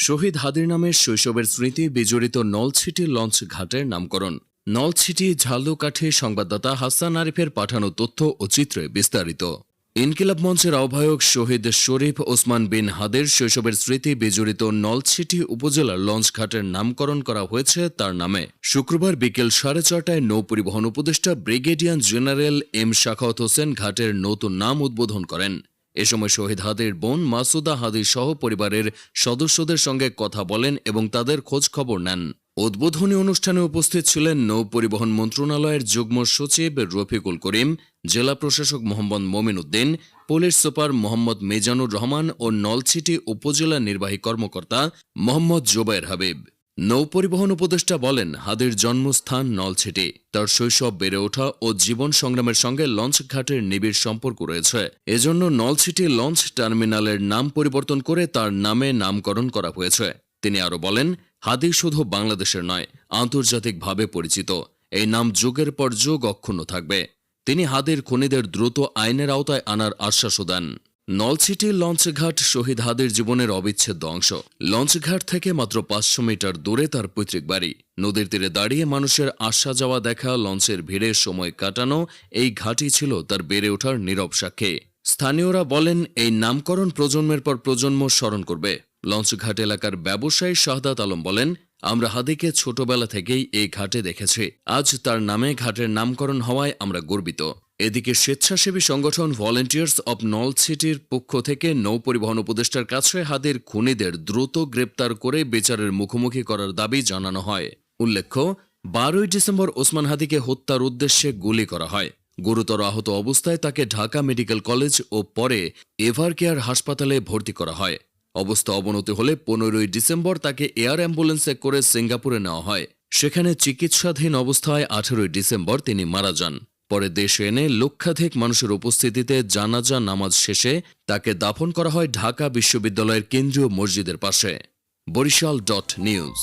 শহীদ হাদির নামে শৈশবের স্মৃতি বিজড়িত নলছিটি লঞ্চ ঘাটের নামকরণ। নলছিটি ঝালুকাঠি সংবাদদাতা হাসান আরিফের পাঠানো তথ্য ও চিত্রে বিস্তারিত। ইনকিলাব মঞ্চের আহ্বায়ক শহীদ শরীফ ওসমান বিন হাদের শৈশবের স্মৃতি বিজড়িত নলছিটি উপজেলার লঞ্চ ঘাটের নামকরণ করা হয়েছে তার নামে। শুক্রবার বিকেল 4:30টায় নৌ পরিবহন উপদেষ্টা brigadier general M Shakhawat Hossain ঘাটের নতুন নাম উদ্বোধন করেন। এ সময় শহীদ হাদির বোন মাসুদা হাদি সহ পরিবারের সদস্যদের সঙ্গে কথা বলেন এবং তাদের খোঁজ খবর নেন। উদ্বোধনী অনুষ্ঠানে উপস্থিত ছিলেন নৌ পরিবহন মন্ত্রণালয়ের যুগ্ম সচিব রফিকুল করিম, জেলা প্রশাসক মোহাম্মদ মমিন উদ্দিন, পুলিশ সুপার মোহাম্মদ মিজানুর রহমান ও নলছিটি উপজেলা নির্বাহী কর্মকর্তা মোহাম্মদ জোবায়ের হাবিব। নৌ পরিবহন উপদেষ্টা বলেন, হাদির জন্মস্থান নলছিটি। তার শৈশব বেড়ে ওঠা ও জীবন সংগ্রামের সঙ্গে লঞ্চ ঘাটের নিবিড় সম্পর্ক রয়েছে। এজন্য নলছিটি লঞ্চ টার্মিনালের নাম পরিবর্তন করে তার নামে নামকরণ করা হয়েছে। তিনি আরও বলেন, হাদি শুধু বাংলাদেশের নয়, আন্তর্জাতিকভাবে পরিচিত। এই নাম যুগের পর যুগ অক্ষুণ্ণ থাকবে। তিনি হাদির খুনিদের দ্রুত আইনের আওতায় আনার আশ্বাসও দেন। নলছিটি লঞ্চঘাট শহীদ হাদির জীবনের অবিচ্ছেদ্য অংশ। লঞ্চঘাট থেকে মাত্র 500 মিটার দূরে তার পৈতৃক বাড়ি। নদীর তীরে দাঁড়িয়ে মানুষের আসা যাওয়া দেখা, লঞ্চের ভিড়ে সময় কাটানো, এই ঘাটই ছিল তার বেড়ে ওঠার নীরব সাক্ষী। স্থানীয়রা বলেন, এই নামকরণ প্রজন্মের পর প্রজন্ম স্মরণ করবে। লঞ্চঘাট এলাকার ব্যবসায়ী শাহাদাত আলম বলেন, আমরা হাদিকে ছোটবেলা থেকেই এই ঘাটে দেখেছি। আজ তার নামে ঘাটের নামকরণ হওয়ায় আমরা গর্বিত। এদিকে স্বেচ্ছাসেবী সংগঠন ভলেন্টিয়ার্স অব নলছিটির পক্ষ থেকে নৌ পরিবহন উপদেষ্টার কাছে হাদির খুনিদের দ্রুত গ্রেপ্তার করে বিচারের মুখোমুখি করার দাবি জানানো হয়। উল্লেখ্য, 12 ডিসেম্বর ওসমান হাদিকে হত্যার উদ্দেশ্যে গুলি করা হয়। গুরুতর আহত অবস্থায় তাকে ঢাকা মেডিকেল কলেজ ও পরে এভারকেয়ার হাসপাতালে ভর্তি করা হয়। অবস্থা অবনতি হলে 15 ডিসেম্বর তাকে এয়ার অ্যাম্বুলেন্সে করে সিঙ্গাপুরে নেওয়া হয়। সেখানে চিকিৎসাধীন অবস্থায় 18 ডিসেম্বর তিনি মারা যান। পরে দেশে এনে লক্ষাধিক মানুষের উপস্থিতিতে জানাজা নামাজ শেষে তাকে দাফন করা হয় ঢাকা বিশ্ববিদ্যালয়ের কেন্দ্রীয় মসজিদের পাশে। বরিশাল.নিউজ।